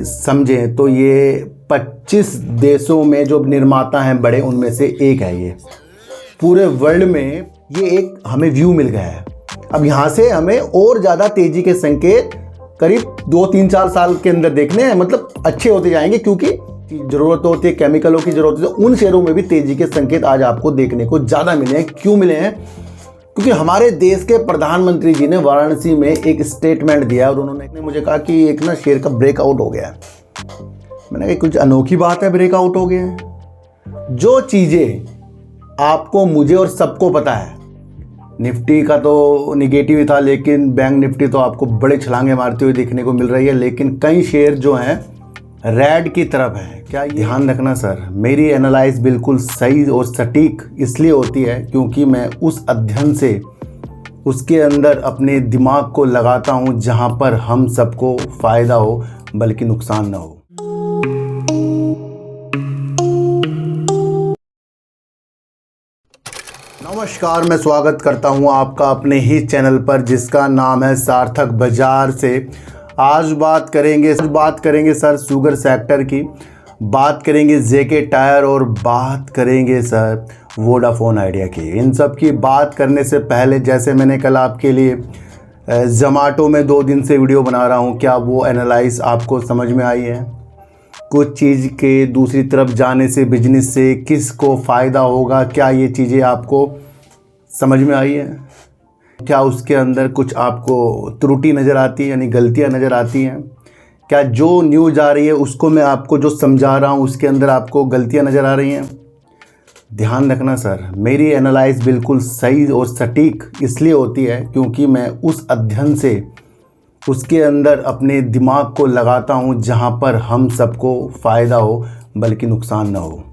समझें तो ये 25 देशों में जो निर्माता हैं बड़े, उनमें से एक है ये। पूरे वर्ल्ड में ये एक हमें व्यू मिल गया है। अब यहाँ से हमें और ज़्यादा तेज़ी के संकेत करीब 2-3-4 साल के अंदर देखने हैं, मतलब अच्छे होते जाएंगे, क्योंकि ज़रूरत होती है, केमिकलों की ज़रूरत होती है। उन शेयरों में भी तेज़ी के संकेत आज आपको देखने को ज़्यादा मिले हैं। क्यों मिले हैं? क्योंकि हमारे देश के प्रधानमंत्री जी ने वाराणसी में एक स्टेटमेंट दिया और उन्होंने मुझे कहा कि एक ना शेयर का ब्रेकआउट हो गया है। मैंने कहा कुछ अनोखी बात है, ब्रेकआउट हो गया है। जो चीज़ें आपको, मुझे और सबको पता है, निफ्टी का तो निगेटिव था, लेकिन बैंक निफ्टी तो आपको बड़े छलांगे मारते हुए देखने को मिल रही है। लेकिन कई शेयर जो हैं रेड की तरफ है। क्या ये ध्यान रखना सर, मेरी एनालाइज बिल्कुल सही और सटीक इसलिए होती है क्योंकि मैं उस अध्ययन से उसके अंदर अपने दिमाग को लगाता हूं जहां पर हम सबको फ़ायदा हो बल्कि नुकसान ना हो। नमस्कार, मैं स्वागत करता हूं आपका अपने ही चैनल पर जिसका नाम है सार्थक बाजार से। आज बात करेंगे सर शुगर सेक्टर की, बात करेंगे जेके टायर और बात करेंगे सर वोडाफोन आइडिया की। इन सब की बात करने से पहले, जैसे मैंने कल आपके लिए ज़ोमैटो में 2 दिन से वीडियो बना रहा हूं, क्या वो एनालाइज आपको समझ में आई है? कुछ चीज़ के दूसरी तरफ जाने से बिजनेस से किसको फ़ायदा होगा, क्या ये चीज़ें आपको समझ में आई है? क्या उसके अंदर कुछ आपको त्रुटि नज़र आती है, यानी गलतियां नज़र आती हैं? क्या जो न्यूज़ आ रही है उसको मैं आपको जो समझा रहा हूँ उसके अंदर आपको गलतियां नज़र आ रही हैं? ध्यान रखना सर, मेरी एनालाइज बिल्कुल सही और सटीक इसलिए होती है क्योंकि मैं उस अध्ययन से उसके अंदर अपने दिमाग को लगाता हूँ जहाँ पर हम सबको फ़ायदा हो बल्कि नुकसान ना हो।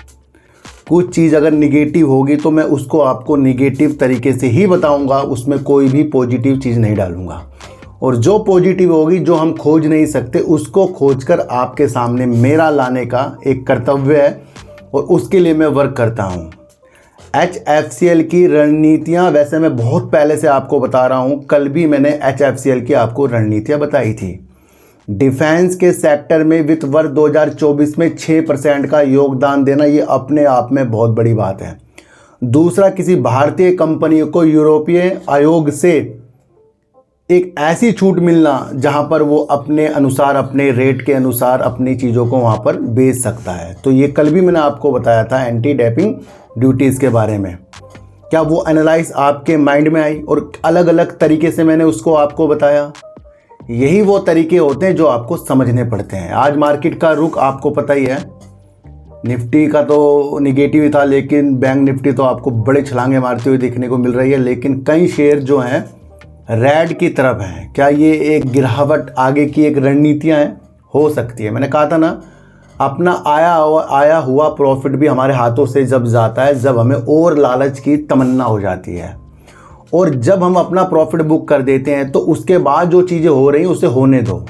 कुछ चीज़ अगर निगेटिव होगी तो मैं उसको आपको निगेटिव तरीके से ही बताऊंगा, उसमें कोई भी पॉजिटिव चीज़ नहीं डालूंगा। और जो पॉजिटिव होगी, जो हम खोज नहीं सकते, उसको खोजकर आपके सामने मेरा लाने का एक कर्तव्य है और उसके लिए मैं वर्क करता हूँ। HFCL की रणनीतियाँ वैसे मैं बहुत पहले से आपको बता रहा हूँ, कल भी मैंने HFCL की आपको रणनीतियाँ बताई थी। डिफेंस के सेक्टर में वित्त वर्ष 2024 में 6% का योगदान देना, ये अपने आप में बहुत बड़ी बात है। दूसरा, किसी भारतीय कंपनी को यूरोपीय आयोग से एक ऐसी छूट मिलना जहां पर वो अपने अनुसार, अपने रेट के अनुसार अपनी चीज़ों को वहां पर बेच सकता है। तो ये कल भी मैंने आपको बताया था एंटी डैपिंग ड्यूटीज़ के बारे में। क्या वो एनालाइज आपके माइंड में आई? और अलग अलग तरीके से मैंने उसको आपको बताया। यही वो तरीके होते हैं जो आपको समझने पड़ते हैं। आज मार्केट का रुख आपको पता ही है, निफ्टी का तो निगेटिव था, लेकिन बैंक निफ्टी तो आपको बड़े छलांगे मारते हुए देखने को मिल रही है। लेकिन कई शेयर जो हैं रेड की तरफ हैं। क्या ये एक गिरावट आगे की एक रणनीतियाँ हैं? हो सकती है। मैंने कहा था ना, अपना आया हुआ प्रॉफिट भी हमारे हाथों से जब जाता है जब हमें और लालच की तमन्ना हो जाती है, और जब हम अपना प्रॉफिट बुक कर देते हैं तो उसके बाद जो चीज़ें हो रही हैं उसे होने दो।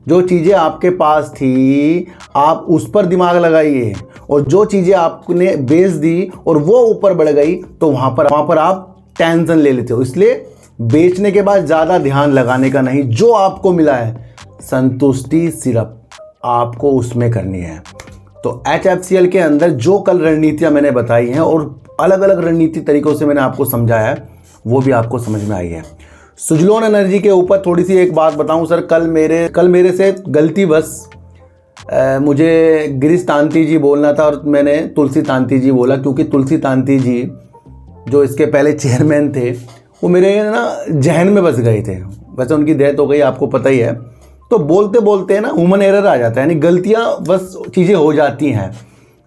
जो चीज़ें आपके पास थी आप उस पर दिमाग लगाइए, और जो चीज़ें आपने बेच दी और वो ऊपर बढ़ गई तो वहाँ पर आप टेंशन ले लेते हो। इसलिए बेचने के बाद ज़्यादा ध्यान लगाने का नहीं, जो आपको मिला है संतुष्टि सिर्फ आपको उसमें करनी है। तो HFCL के अंदर जो कल रणनीतियाँ मैंने बताई हैं और अलग अलग रणनीति तरीकों से मैंने आपको समझाया है, वो भी आपको समझ में आई है। सुजलोन एनर्जी के ऊपर थोड़ी सी एक बात बताऊं सर, कल मेरे से गलती बस मुझे गिरीश तांती जी बोलना था और मैंने तुलसी तांती जी बोला, क्योंकि तुलसी तांती जी जो इसके पहले चेयरमैन थे वो मेरे ना जहन में बस गए थे। वैसे उनकी डेथ हो गई, आपको पता ही है। तो बोलते बोलते ना ह्यूमन एरर आ जाता है, यानी गलतियाँ बस चीज़ें हो जाती हैं।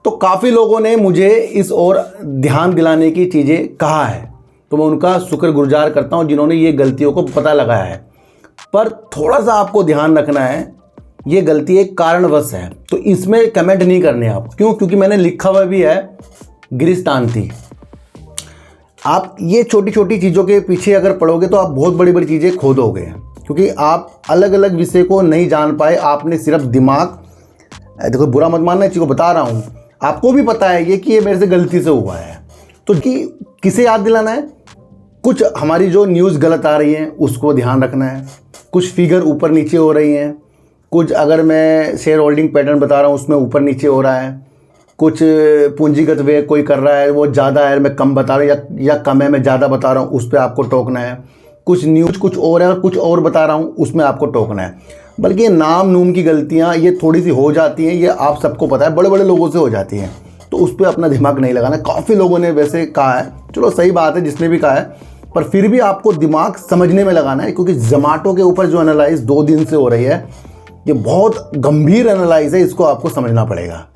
तो काफ़ी लोगों ने मुझे इस ओर ध्यान दिलाने की चीज़ें कहा है, तो मैं उनका शुक्रगुजार करता हूं जिन्होंने ये गलतियों को पता लगाया है। पर थोड़ा सा आपको ध्यान रखना है, ये गलती एक कारणवश है, तो इसमें कमेंट नहीं करने आप। क्यों? क्योंकि मैंने लिखा हुआ भी है गिरीश तांती। आप ये छोटी छोटी चीज़ों के पीछे अगर पढ़ोगे तो आप बहुत बड़ी बड़ी चीज़ें खो दोगे, क्योंकि आप अलग अलग विषय को नहीं जान पाए। आपने सिर्फ दिमाग, देखो बुरा मत मानना, चीज़ को बता रहा हूँ, आपको भी पता है ये कि ये मेरे से गलती से हुआ है। तो किसे याद दिलाना है? कुछ हमारी जो न्यूज़ गलत आ रही है उसको ध्यान रखना है, कुछ फिगर ऊपर नीचे हो रही हैं कुछ अगर मैं शेयर होल्डिंग पैटर्न बता रहा हूँ उसमें ऊपर नीचे हो रहा है, कुछ पूंजीगत व्यय कोई कर रहा है वो ज़्यादा है मैं कम बता रहा हूँ, या कम है मैं ज़्यादा बता रहा हूँ, उस पर आपको टोकना है। कुछ न्यूज कुछ और है और कुछ और बता रहा हूँ, उसमें आपको टोकना है। बल्कि ये नाम नूम की गलतियाँ ये थोड़ी सी हो जाती हैं, ये आप सबको पता है, बड़े बड़े लोगों से हो जाती हैं, तो उस पर अपना दिमाग नहीं लगाना। काफ़ी लोगों ने वैसे कहा है, चलो सही बात है जिसने भी कहा है, पर फिर भी आपको दिमाग समझने में लगाना है, क्योंकि जोमेटो के ऊपर जो एनालाइज 2 दिन से हो रही है ये बहुत गंभीर एनालाइज है, इसको आपको समझना पड़ेगा।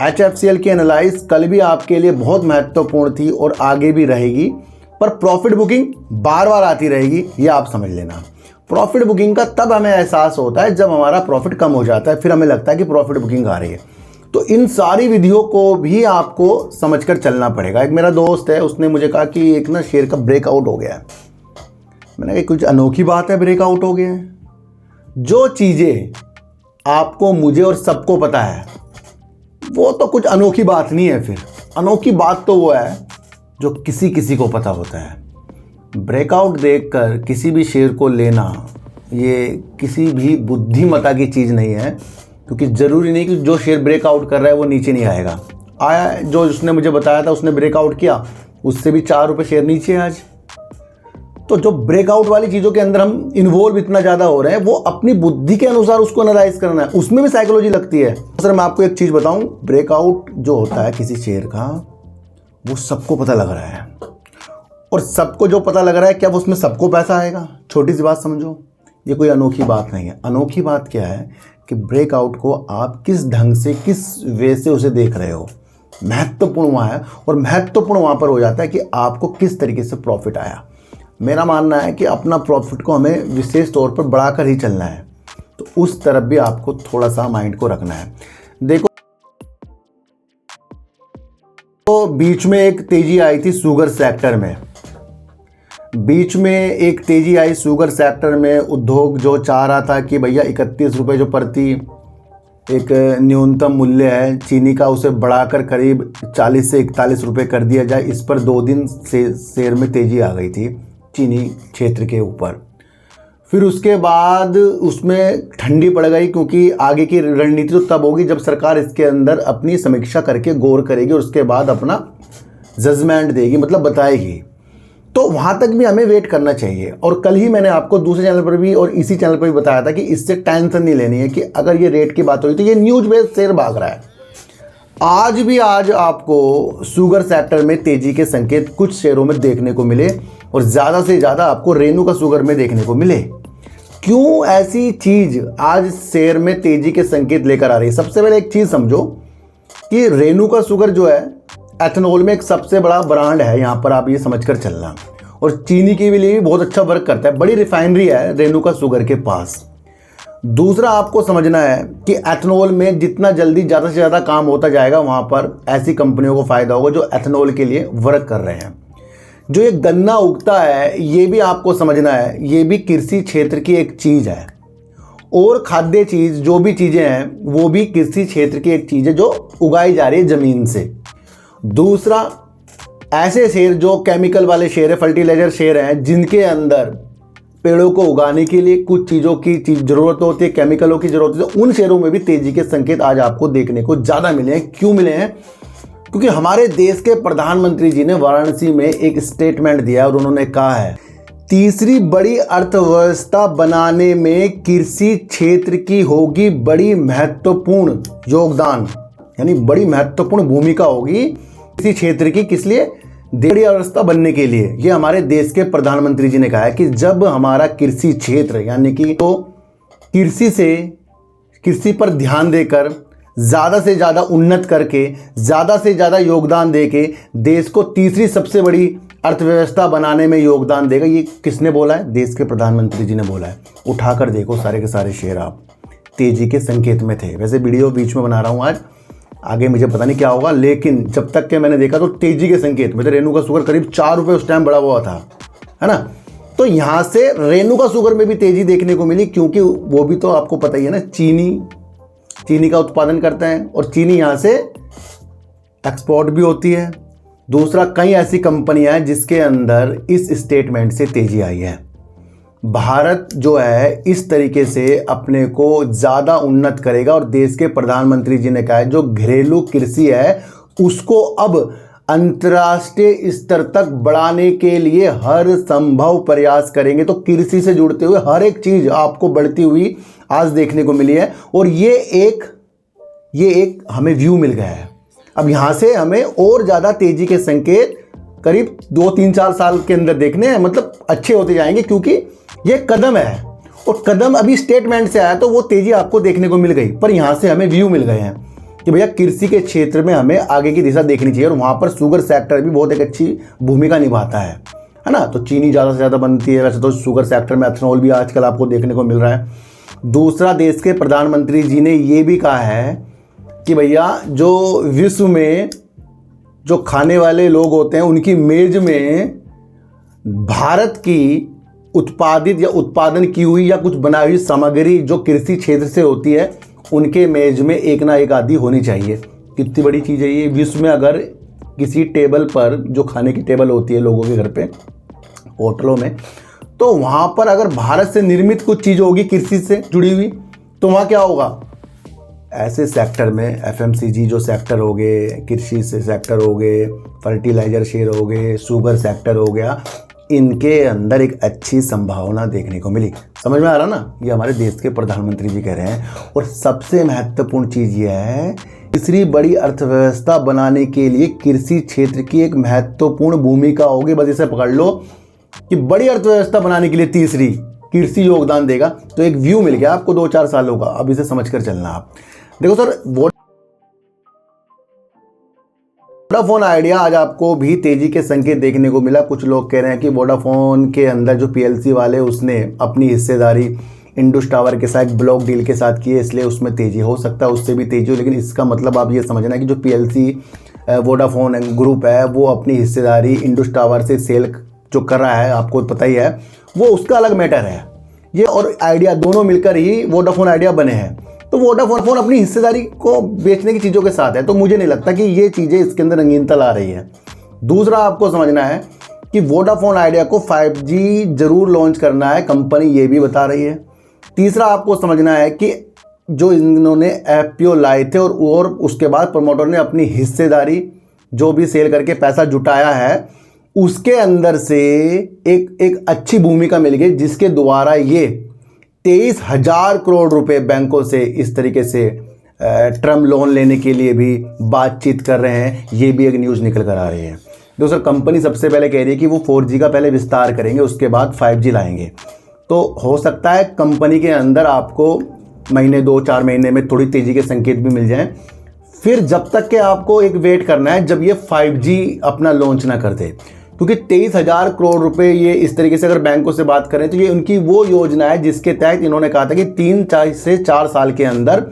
HFCL की एनालाइज कल भी आपके लिए बहुत महत्वपूर्ण थी और आगे भी रहेगी, पर प्रॉफिट बुकिंग बार बार आती रहेगी, ये आप समझ लेना। प्रॉफिट बुकिंग का तब हमें एहसास होता है जब हमारा प्रॉफिट कम हो जाता है, फिर हमें लगता है कि प्रॉफिट बुकिंग आ रही है। तो इन सारी विधियों को भी आपको समझकर चलना पड़ेगा। एक मेरा दोस्त है, उसने मुझे कहा कि एक ना शेयर का ब्रेकआउट हो गया है। मैंने कहा कुछ अनोखी बात है, ब्रेकआउट हो गया है। जो चीज़ें आपको मुझे और सबको पता है वो तो कुछ अनोखी बात नहीं है। फिर अनोखी बात तो वो है जो किसी किसी को पता होता है। ब्रेकआउट देखकर किसी भी शेयर को लेना ये किसी भी बुद्धिमता की चीज़ नहीं है, क्योंकि ज़रूरी नहीं कि जो शेयर ब्रेकआउट कर रहा है वो नीचे नहीं आएगा। आया, जो उसने मुझे बताया था उसने ब्रेकआउट किया, उससे भी 4 रुपये शेयर नीचे है आज। तो जो ब्रेकआउट वाली चीज़ों के अंदर हम इन्वॉल्व इतना ज़्यादा हो रहे हैं, वो अपनी बुद्धि के अनुसार उसको एनालाइज करना है, उसमें भी साइकोलॉजी लगती है। सर मैं आपको एक चीज़ बताऊं, ब्रेकआउट जो होता है किसी शेयर का वो सबको पता लग रहा है, और सबको जो पता लग रहा है क्या वो उसमें सबको पैसा आएगा? छोटी सी बात समझो, ये कोई अनोखी बात नहीं है। अनोखी बात क्या है कि ब्रेकआउट को आप किस ढंग से किस वे से उसे देख रहे हो, महत्वपूर्ण वहाँ है। और महत्वपूर्ण वहाँ पर हो जाता है कि आपको किस तरीके से प्रॉफिट आया। मेरा मानना है कि अपना प्रॉफिट को हमें विशेष तौर पर बढ़ाकर ही चलना है, तो उस तरफ भी आपको थोड़ा सा माइंड को रखना है। देखो, तो बीच में एक तेजी आई थी शुगर सेक्टर में, बीच में एक तेजी आई शुगर सेक्टर में। उद्योग जो चाह रहा था कि भैया 31 रुपये जो प्रति एक न्यूनतम मूल्य है चीनी का, उसे बढ़ाकर करीब 40 से 41 रुपये कर दिया जाए। इस पर 2 दिन से शेयर में तेजी आ गई थी चीनी क्षेत्र के ऊपर। फिर उसके बाद उसमें ठंडी पड़ गई, क्योंकि आगे की रणनीति तो तब होगी जब सरकार इसके अंदर अपनी समीक्षा करके गौर करेगी और उसके बाद अपना जजमेंट देगी, मतलब बताएगी। तो वहाँ तक भी हमें वेट करना चाहिए। और कल ही मैंने आपको दूसरे चैनल पर भी और इसी चैनल पर भी बताया था कि इससे टेंशन नहीं लेनी है कि अगर ये रेट की बात हुई तो ये न्यूज बेस्ड शेयर भाग रहा है। आज आपको शुगर सेक्टर में तेजी के संकेत कुछ शेयरों में देखने को मिले, और ज़्यादा से ज़्यादा आपको रेणुका शुगर में देखने को मिले। क्यों ऐसी चीज़ आज शेयर में तेजी के संकेत लेकर आ रही है? सबसे पहले एक चीज़ समझो कि रेणुका शुगर जो है एथेनॉल में एक सबसे बड़ा ब्रांड है, यहाँ पर आप ये समझकर चलना, और चीनी के लिए भी बहुत अच्छा वर्क करता है। बड़ी रिफाइनरी है रेणुका शुगर के पास। दूसरा आपको समझना है कि एथेनॉल में जितना जल्दी ज़्यादा से ज़्यादा काम होता जाएगा, वहाँ पर ऐसी कंपनियों को फ़ायदा होगा जो एथेनॉल के लिए वर्क कर रहे हैं। जो ये गन्ना उगता है ये भी आपको समझना है, ये भी कृषि क्षेत्र की एक चीज़ है, और खाद्य चीज़ जो भी चीज़ें हैं वो भी कृषि क्षेत्र की एक चीज़ है जो उगाई जा रही है ज़मीन से। दूसरा, ऐसे शेयर जो केमिकल वाले शेयर है, फर्टिलाइजर शेयर हैं, जिनके अंदर पेड़ों को उगाने के लिए कुछ चीज़ों की ज़रूरत होती है, केमिकलों की ज़रूरत होती है, उन शेयरों में भी तेज़ी के संकेत आज आपको देखने को ज़्यादा मिले हैं। क्यों मिले हैं? क्योंकि हमारे देश के प्रधानमंत्री जी ने वाराणसी में एक स्टेटमेंट दिया और उन्होंने कहा है तीसरी बड़ी अर्थव्यवस्था बनाने में कृषि क्षेत्र की होगी बड़ी महत्वपूर्ण योगदान, यानी बड़ी महत्वपूर्ण भूमिका होगी कृषि क्षेत्र की। किस लिए? बड़ी अर्थव्यवस्था बनने के लिए। ये हमारे देश के प्रधानमंत्री जी ने कहा है कि जब हमारा कृषि क्षेत्र यानी कि तो कृषि पर ध्यान देकर ज़्यादा से ज़्यादा उन्नत करके ज़्यादा से ज़्यादा योगदान देके देश को तीसरी सबसे बड़ी अर्थव्यवस्था बनाने में योगदान देगा। ये किसने बोला है? देश के प्रधानमंत्री जी ने बोला है। उठाकर देखो सारे के सारे शेयर आप तेजी के संकेत में थे। वैसे वीडियो बीच में बना रहा हूँ आज, आगे मुझे पता नहीं क्या होगा, लेकिन जब तक के मैंने देखा तो तेजी के संकेत में थे। रेणुका शुगर करीब 4 रुपये उस टाइम बढ़ा हुआ था, है ना। तो यहाँ से रेणुका शुगर में भी तेजी देखने को मिली, क्योंकि वो भी तो आपको पता ही है ना, चीनी का उत्पादन करते हैं और चीनी यहाँ से एक्सपोर्ट भी होती है। दूसरा, कई ऐसी कंपनियां हैं जिसके अंदर इस स्टेटमेंट से तेजी आई है। भारत जो है इस तरीके से अपने को ज़्यादा उन्नत करेगा। और देश के प्रधानमंत्री जी ने कहा है जो घरेलू कृषि है उसको अब अंतर्राष्ट्रीय स्तर तक बढ़ाने के लिए हर संभव प्रयास करेंगे। तो कृषि से जुड़ते हुए हर एक चीज़ आपको बढ़ती हुई आज देखने को मिली है। और ये एक हमें व्यू मिल गया है। अब यहाँ से हमें और ज़्यादा तेज़ी के संकेत करीब 2-3-4 साल के अंदर देखने हैं, मतलब अच्छे होते जाएंगे, क्योंकि ये कदम है। और कदम अभी स्टेटमेंट से आया तो वो तेज़ी आपको देखने को मिल गई, पर यहाँ से हमें व्यू मिल गए हैं कि भैया कृषि के क्षेत्र में हमें आगे की दिशा देखनी चाहिए। और वहाँ पर शुगर सेक्टर भी बहुत एक अच्छी भूमिका निभाता है ना। तो चीनी ज़्यादा से ज़्यादा बनती है, वैसे तो शुगर सेक्टर में एथेनॉल भी आजकल आपको देखने को मिल रहा है। दूसरा, देश के प्रधानमंत्री जी ने ये भी कहा है कि भैया जो विश्व में जो खाने वाले लोग होते हैं उनकी मेज में भारत की उत्पादित या उत्पादन की हुई या कुछ बनाई हुई सामग्री जो कृषि क्षेत्र से होती है उनके मेज में एक ना एक आदि होनी चाहिए। कितनी बड़ी चीज़ है ये। विश्व में अगर किसी टेबल पर, जो खाने की टेबल होती है लोगों के घर पे, होटलों में, तो वहाँ पर अगर भारत से निर्मित कुछ चीज़ होगी कृषि से जुड़ी हुई, तो वहाँ क्या होगा, ऐसे सेक्टर में FMCG जो सेक्टर हो गए, कृषि से सेक्टर हो गए, फर्टिलाइजर शेयर हो गए, शुगर सेक्टर हो गया, इनके अंदर एक अच्छी संभावना देखने को मिली। समझ में आ रहा ना, ये हमारे देश के प्रधानमंत्री जी कह रहे हैं। और सबसे महत्वपूर्ण चीज़ ये है, तीसरी बड़ी अर्थव्यवस्था बनाने के लिए कृषि क्षेत्र की एक महत्वपूर्ण भूमिका होगी। बस इसे पकड़ लो कि बड़ी अर्थव्यवस्था बनाने के लिए तीसरी कृषि योगदान देगा। तो एक व्यू मिल गया आपको 2-4 सालों का। अब इसे समझ कर चलना। आप देखो सर, वोडाफोन आइडिया आज आपको भी तेजी के संकेत देखने को मिला। कुछ लोग कह रहे हैं कि वोडाफोन के अंदर जो PLC वाले, उसने अपनी हिस्सेदारी इंडस टावर के साथ ब्लॉक डील के साथ की है, इसलिए उसमें तेजी हो सकता है, उससे भी तेजी हो। लेकिन इसका मतलब आप ये समझना है कि जो PLC वोडाफोन ग्रुप है वो अपनी हिस्सेदारी इंडस टावर से सेल जो कर रहा है, आपको पता ही है, वो उसका अलग मैटर है। ये और आइडिया दोनों मिलकर ही वोडाफोन आइडिया बने हैं। तो वोडाफोन अपनी हिस्सेदारी को बेचने की चीज़ों के साथ है। तो मुझे नहीं लगता कि ये चीज़ें इसके अंदर रंगीनता ला रही है। दूसरा, आपको समझना है कि वोडाफोन आइडिया को 5G जरूर लॉन्च करना है, कंपनी ये भी बता रही है। तीसरा, आपको समझना है कि जो इन्होंने FPO लाए थे और उसके बाद प्रमोटर ने अपनी हिस्सेदारी जो भी सेल करके पैसा जुटाया है, उसके अंदर से एक अच्छी भूमिका मिल गई, जिसके द्वारा ये 23,000 करोड़ रुपए बैंकों से इस तरीके से टर्म लोन लेने के लिए भी बातचीत कर रहे हैं। ये भी एक न्यूज़ निकल कर आ रही है। दोस्तों, कंपनी सबसे पहले कह रही है कि वो 4G का पहले विस्तार करेंगे, उसके बाद 5G लाएंगे। तो हो सकता है कंपनी के अंदर आपको महीने 2-4 महीने में थोड़ी तेज़ी के संकेत भी मिल जाएं। फिर जब तक के आपको एक वेट करना है जब ये 5G अपना लॉन्च ना कर दे, क्योंकि 23,000 करोड़ रुपए ये इस तरीके से अगर बैंकों से बात करें तो ये उनकी वो योजना है जिसके तहत इन्होंने कहा था कि 3 से 4 साल के अंदर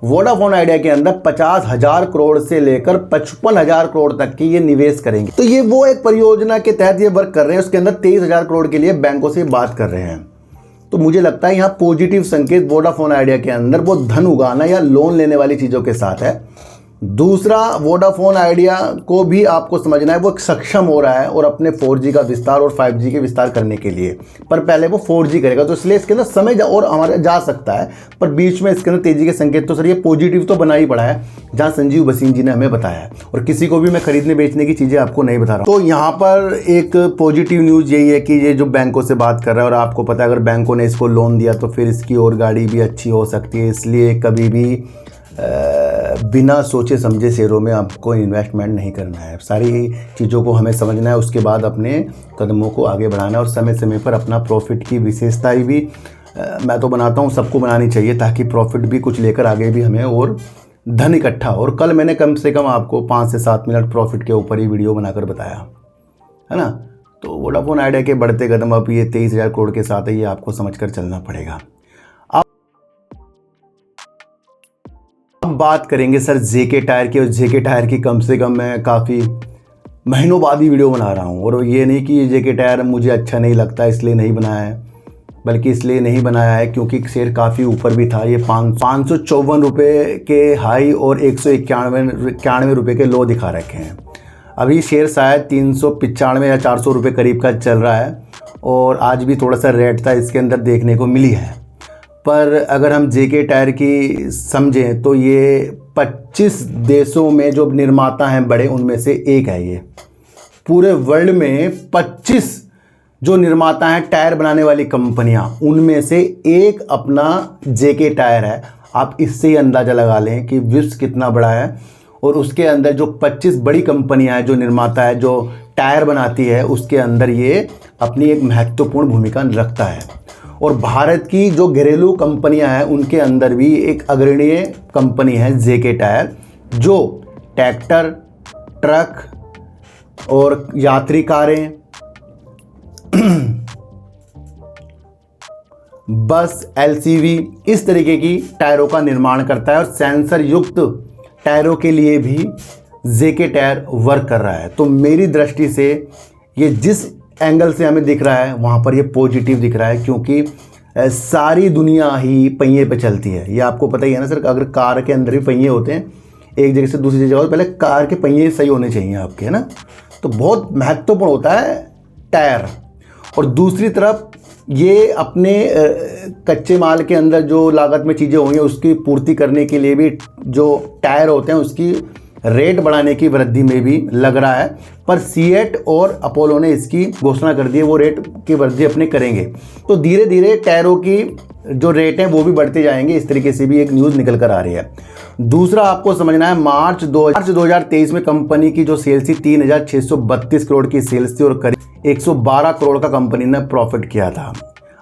वोडाफोन आइडिया के अंदर 50,000 करोड़ से लेकर 55,000 करोड़ तक की ये निवेश करेंगे। तो ये वो एक परियोजना के तहत ये वर्क कर रहे हैं, उसके अंदर 23,000 करोड़ के लिए बैंकों से बात कर रहे हैं। तो मुझे लगता है यहाँ पॉजिटिव संकेत वोडाफोन आइडिया के अंदर वो धन उगाना या लोन लेने वाली चीज़ों के साथ है। दूसरा, वोडाफोन आइडिया को भी आपको समझना है वो सक्षम हो रहा है और अपने 4G का विस्तार और 5G के विस्तार करने के लिए, पर पहले वो 4G करेगा, तो इसलिए इसके अंदर समय और हमारे जा सकता है, पर बीच में इसके अंदर तेजी के संकेत तो सर ये पॉजिटिव तो बना ही पड़ा है, जहाँ संजीव बसीन जी ने हमें बताया है। और किसी को भी मैं खरीदने बेचने की चीज़ें आपको नहीं बता रहा हूँ। तो यहाँ पर एक पॉजिटिव न्यूज़ यही है कि ये जो बैंकों से बात कर रहा है, और आपको पता है अगर बैंकों ने इसको लोन दिया तो फिर इसकी और गाड़ी भी अच्छी हो सकती है। इसलिए कभी भी बिना सोचे समझे शेयरों में आपको इन्वेस्टमेंट नहीं करना है। सारी चीज़ों को हमें समझना है, उसके बाद अपने कदमों को आगे बढ़ाना है और समय समय पर अपना प्रॉफिट की विशेषताएं भी मैं तो बनाता हूँ, सबको बनानी चाहिए, ताकि प्रॉफिट भी कुछ लेकर आगे भी हमें और धन इकट्ठा। और कल मैंने कम से कम आपको 5 से 7 मिनट प्रॉफिट के ऊपर ही वीडियो बनाकर बताया है ना। तो वोडाफोन आइडिया के बढ़ते कदम अब ये 23,000 करोड़ के साथ है, ये आपको समझ कर चलना पड़ेगा। बात करेंगे सर जेके टायर की, और जेके टायर की कम से कम मैं काफ़ी महीनों बाद ही वीडियो बना रहा हूँ। और ये नहीं कि जेके टायर मुझे अच्छा नहीं लगता इसलिए नहीं बनाया है, बल्कि इसलिए नहीं बनाया है क्योंकि शेयर काफ़ी ऊपर भी था। ये 554 रुपये के हाई और 191 रुपये के लो दिखा रखे हैं। अभी शेयर शायद 395 या 400 रुपये करीब का चल रहा है, और आज भी थोड़ा सा रेट था इसके अंदर देखने को मिली है। पर अगर हम जेके टायर की समझें तो ये 25 देशों में जो निर्माता हैं बड़े, उनमें से एक है ये। पूरे वर्ल्ड में 25 जो निर्माता हैं टायर बनाने वाली कंपनियां, उनमें से एक अपना जेके टायर है। आप इससे ही अंदाज़ा लगा लें कि विश्व कितना बड़ा है। और उसके अंदर जो 25 बड़ी कंपनियां हैं, जो निर्माता है, जो टायर बनाती है, उसके अंदर ये अपनी एक महत्वपूर्ण भूमिका रखता है। और भारत की जो घरेलू कंपनियां हैं उनके अंदर भी एक अग्रणीय कंपनी है जेके टायर, जो ट्रैक्टर, ट्रक और यात्री कारें, बस, एलसीवी इस तरीके की टायरों का निर्माण करता है। और सेंसर युक्त टायरों के लिए भी जेके टायर वर्क कर रहा है। तो मेरी दृष्टि से ये जिस एंगल से हमें दिख रहा है वहाँ पर ये पॉजिटिव दिख रहा है, क्योंकि सारी दुनिया ही पहिए पे चलती है। ये आपको पता ही है ना सर, अगर कार के अंदर भी पहिए होते हैं, एक जगह से दूसरी जगह, पहले कार के पहिए सही होने चाहिए आपके, है ना। तो बहुत महत्वपूर्ण होता है टायर। और दूसरी तरफ ये अपने कच्चे माल के अंदर जो लागत में चीज़ें होंगी उसकी पूर्ति करने के लिए भी जो टायर होते हैं उसकी रेट बढ़ाने की वृद्धि में भी लग रहा है। पर सीएट और अपोलो ने इसकी घोषणा कर दी है, वो रेट की वृद्धि अपने करेंगे। तो धीरे धीरे टायरों की जो रेट हैं वो भी बढ़ते जाएंगे, इस तरीके से भी एक न्यूज़ निकल कर आ रही है। दूसरा आपको समझना है, मार्च 2023 में कंपनी की जो सेल्स थी 3632 करोड़ की सेल्स थी और करीब 112 करोड़ का कंपनी ने प्रॉफिट किया था।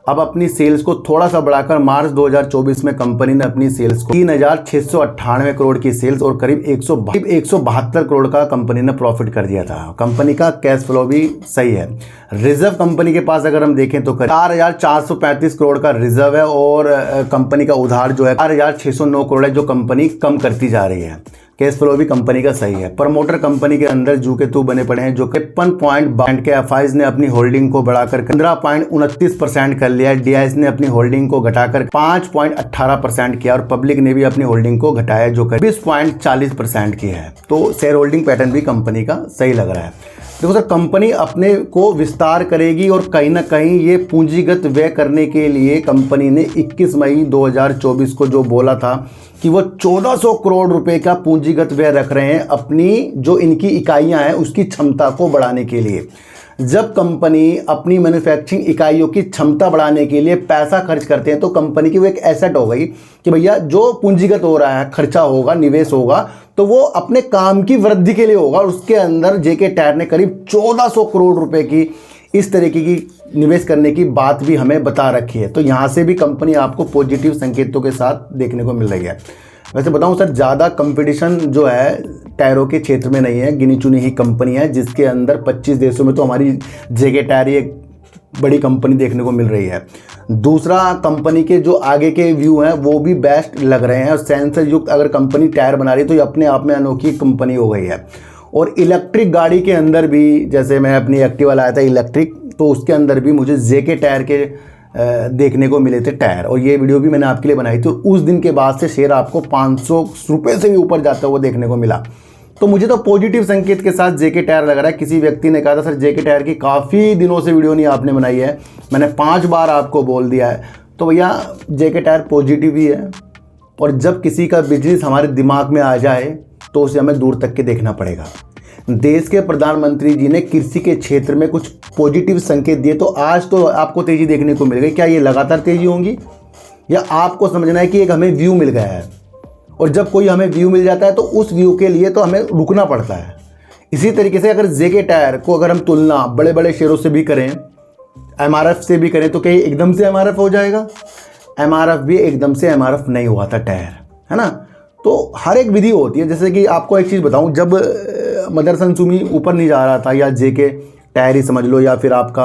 अब अपनी सेल्स को थोड़ा सा बढ़ाकर मार्च 2024 में कंपनी ने अपनी सेल्स को 3698 करोड़ की सेल्स और करीब 172 करोड़ का कंपनी ने प्रॉफिट कर दिया था। कंपनी का कैश फ्लो भी सही है। रिजर्व कंपनी के पास अगर हम देखें तो 4435 करोड़ का रिजर्व है और कंपनी का उधार जो है 4609 करोड़ है, जो कंपनी कम करती जा रही है। कैश फ्लो भी कंपनी का सही है। प्रमोटर कंपनी के अंदर जू के तू बने पड़े हैं, जो 53.52 के एफआईज ने अपनी होल्डिंग को बढ़ाकर 15.29% कर लिया। डीआईएस ने अपनी होल्डिंग को घटाकर 5.18% किया और पब्लिक ने भी अपनी होल्डिंग को घटाया, जो 20.40% की है। तो शेयर होल्डिंग पैटर्न भी कंपनी का सही लग रहा है। देखो सर, कंपनी अपने को विस्तार करेगी और कहीं ना कहीं ये पूंजीगत व्यय करने के लिए कंपनी ने 21 मई 2024 को जो बोला था कि वो 1400 करोड़ रुपए का पूंजीगत व्यय रख रहे हैं अपनी जो इनकी इकाइयां हैं उसकी क्षमता को बढ़ाने के लिए। जब कंपनी अपनी मैन्युफैक्चरिंग इकाइयों की क्षमता बढ़ाने के लिए पैसा खर्च करते हैं तो कंपनी की वो एक एसेट हो गई कि भैया जो पूंजीगत हो रहा है, खर्चा होगा, निवेश होगा, तो वो अपने काम की वृद्धि के लिए होगा। उसके अंदर जेके टायर ने करीब 1400 करोड़ रुपए की इस तरीके की निवेश करने की बात भी हमें बता रखी है। तो यहाँ से भी कंपनी आपको पॉजिटिव संकेतों के साथ देखने को मिल रही है। वैसे बताऊं सर, ज़्यादा कंपटीशन जो है टायरों के क्षेत्र में नहीं है, गिनी चुनी ही कंपनी है, जिसके अंदर 25 देशों में तो हमारी जेके टायर ही एक बड़ी कंपनी देखने को मिल रही है। दूसरा, कंपनी के जो आगे के व्यू हैं वो भी बेस्ट लग रहे हैं और सेंसर युक्त अगर कंपनी टायर बना रही है तो ये अपने आप में अनोखी कंपनी हो गई है। और इलेक्ट्रिक गाड़ी के अंदर भी, जैसे मैं अपनी एक्टिवा लाया था इलेक्ट्रिक, तो उसके अंदर भी मुझे जेके टायर के देखने को मिले थे टायर, और ये वीडियो भी मैंने आपके लिए बनाई थी। उस दिन के बाद से शेयर आपको 500 रुपये से भी ऊपर जाता हुआ देखने को मिला। तो मुझे तो पॉजिटिव संकेत के साथ जेके टायर लग रहा है। किसी व्यक्ति ने कहा था सर जेके टायर की काफ़ी दिनों से वीडियो नहीं आपने बनाई है, मैंने 5 बार आपको बोल दिया है। तो भैया जेके टायर पॉजिटिव ही है, और जब किसी का बिजनेस हमारे दिमाग में आ जाए तो उसे हमें दूर तक के देखना पड़ेगा। देश के प्रधानमंत्री जी ने कृषि के क्षेत्र में कुछ पॉजिटिव संकेत दिए, तो आज तो आपको तेज़ी देखने को मिल गई। क्या ये लगातार तेज़ी होंगी, या आपको समझना है कि एक हमें व्यू मिल गया है, और जब कोई हमें व्यू मिल जाता है तो उस व्यू के लिए तो हमें रुकना पड़ता है। इसी तरीके से अगर जेके टायर को अगर हम तुलना बड़े बड़े शेयरों से भी करें, एमआरएफ से भी करें, तो क्या एकदम से एमआरएफ हो जाएगा? एमआरएफ भी एकदम से एमआरएफ नहीं हुआ था टायर, है ना। तो हर एक विधि होती है। जैसे कि आपको एक चीज़ बताऊं, जब मदरसन सुमी ऊपर नहीं जा रहा था, या जेके टायर ही समझ लो, या फिर आपका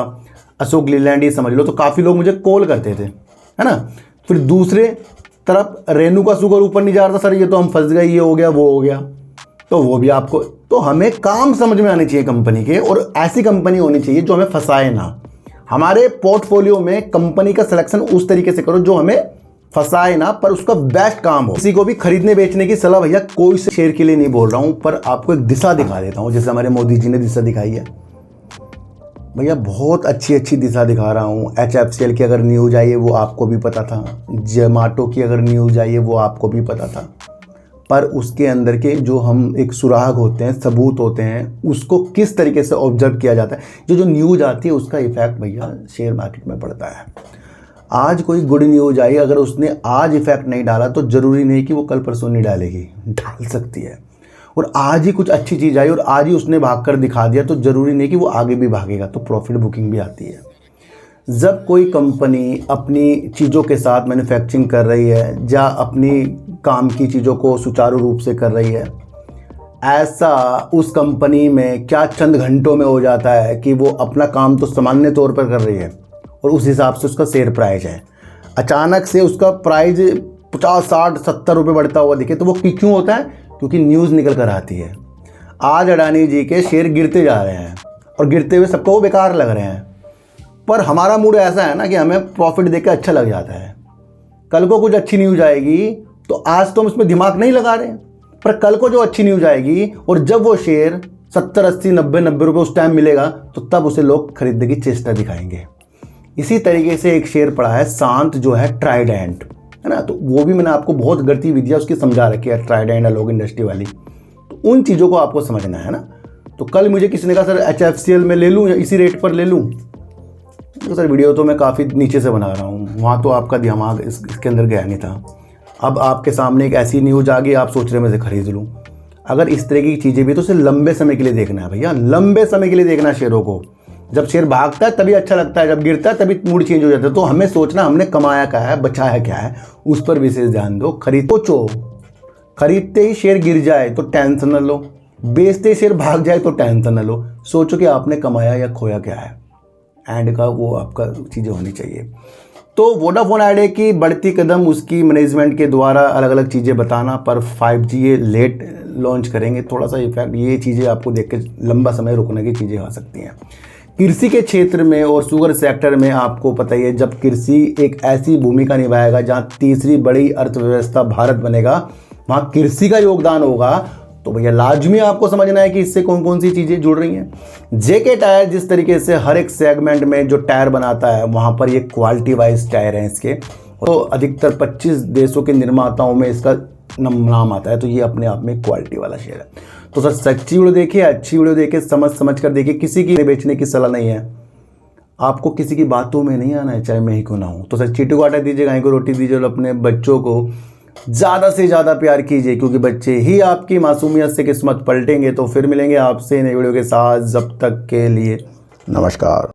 अशोक लीलैंड ही समझ लो, तो काफ़ी लोग मुझे कॉल करते थे, है ना। फिर दूसरे तरफ रेणुका शुगर ऊपर नहीं जा रहा था, सर ये तो हम फंस गए, ये हो गया, वो हो गया, तो वो भी आपको। तो हमें काम समझ में आने चाहिए कंपनी के, और ऐसी कंपनी होनी चाहिए जो हमें फंसाए ना। हमारे पोर्टफोलियो में कंपनी का सिलेक्शन उस तरीके से करो जो हमें फंसाए ना, पर उसका बेस्ट काम हो। किसी को भी खरीदने बेचने की सलाह भैया कोई से शेयर के लिए नहीं बोल रहा हूं, पर आपको एक दिशा दिखा देता हूं, जैसे हमारे मोदी जी ने दिशा दिखाई है। भैया बहुत अच्छी अच्छी दिशा दिखा रहा हूँ। HFCL की अगर न्यूज़ आई है वो आपको भी पता था, जोमेटो की अगर न्यूज़ आई है वो आपको भी पता था, पर उसके अंदर के जो हम एक सुराग होते हैं, सबूत होते हैं, उसको किस तरीके से ऑब्जर्व किया जाता है। जो न्यूज़ आती है उसका इफेक्ट भैया शेयर मार्केट में पड़ता है। आज कोई गुड न्यूज़ आई, अगर उसने आज इफेक्ट नहीं डाला तो ज़रूरी नहीं कि वो कल परसों नहीं डालेगी, डाल सकती है। और आज ही कुछ अच्छी चीज़ आई और आज ही उसने भाग कर दिखा दिया तो ज़रूरी नहीं कि वो आगे भी भागेगा, तो प्रॉफिट बुकिंग भी आती है। जब कोई कंपनी अपनी चीज़ों के साथ मैन्युफैक्चरिंग कर रही है या अपनी काम की चीज़ों को सुचारू रूप से कर रही है, ऐसा उस कंपनी में क्या चंद घंटों में हो जाता है कि वो अपना काम तो सामान्य तौर पर कर रही है और उस हिसाब से उसका शेयर प्राइस है, अचानक से उसका प्राइस 50, 60, 70 रुपये बढ़ता हुआ दिखे, तो वो क्यों होता है? क्योंकि न्यूज़ निकल कर आती है। आज अडानी जी के शेयर गिरते जा रहे हैं और गिरते हुए सबको वो बेकार लग रहे हैं, पर हमारा मूड ऐसा है ना कि हमें प्रॉफिट देख के अच्छा लग जाता है। कल को कुछ अच्छी न्यूज़ आएगी तो आज तो हम इसमें दिमाग नहीं लगा रहे हैं, पर कल को जो अच्छी न्यूज़ आएगी और जब वो शेयर 70, 80, 90 रुपये उस टाइम मिलेगा तो तब उसे लोग खरीदने की चेष्टा दिखाएंगे। इसी तरीके से एक शेयर पड़ा है शांत, जो है ट्राइडेंट, है ना, तो वो भी मैंने आपको बहुत गतिविधियाँ उसकी समझा रखी है, ट्राइडेंट अलोक इंडस्ट्री वाली। तो उन चीज़ों को आपको समझना है ना। तो कल मुझे किसी ने कहा सर HFCL में ले लूँ या इसी रेट पर ले लूँ, तो सर वीडियो तो मैं काफ़ी नीचे से बना रहा हूँ, वहाँ तो आपका दिमाग इसके अंदर गया नहीं था। अब आपके सामने एक ऐसी न्यूज़ आ गई, आप सोच रहे मैं इसे खरीद लूँ। अगर इस तरह की चीज़ें भी तो उसे लंबे समय के लिए देखना है भैया, लंबे समय के लिए देखना है शेयरों को। जब शेयर भागता है तभी अच्छा लगता है, जब गिरता है तभी मूड चेंज हो जाता है। तो हमें सोचना हमने कमाया क्या है, बचाया क्या है, उस पर विशेष ध्यान दो। खरीदते ही शेयर गिर जाए तो टेंशन न लो, बेचते ही शेयर भाग जाए तो टेंशन न लो, सोचो कि आपने कमाया या खोया क्या है। एंड का वो आपका चीज़ें होनी चाहिए। तो वोडाफोन आइडिया की बढ़ती कदम, उसकी मैनेजमेंट के द्वारा अलग अलग चीज़ें बताना, पर 5G ये लेट लॉन्च करेंगे, थोड़ा सा इफेक्ट, ये चीज़ें आपको देख के लंबा समय रुकने की चीज़ें आ सकती हैं। कृषि के क्षेत्र में और शुगर सेक्टर में आपको पता ही है, जब कृषि एक ऐसी भूमिका निभाएगा जहाँ तीसरी बड़ी अर्थव्यवस्था भारत बनेगा, वहाँ कृषि का योगदान होगा, तो भैया लाजमी आपको समझना है कि इससे कौन कौन सी चीज़ें जुड़ रही हैं। जेके टायर जिस तरीके से हर एक सेगमेंट में जो टायर बनाता है वहाँ पर ये क्वालिटी वाइज टायर हैं इसके, तो अधिकतर 25 देशों के निर्माताओं में इसका नाम आता है, तो ये अपने आप में क्वालिटी वाला शेयर है। तो सर सच्ची वीडियो देखिए, अच्छी वीडियो देखिए, समझ कर देखिए, किसी की बेचने की सलाह नहीं है, आपको किसी की बातों में नहीं आना है, चाहे मैं ही क्यों ना हूँ। तो सर चीटू को आटा दीजिए, गाय को रोटी दीजिए और अपने बच्चों को ज़्यादा से ज़्यादा प्यार कीजिए, क्योंकि बच्चे ही आपकी मासूमियत से किस्मत पलटेंगे। तो फिर मिलेंगे आपसे नई वीडियो के साथ, जब तक के लिए नमस्कार।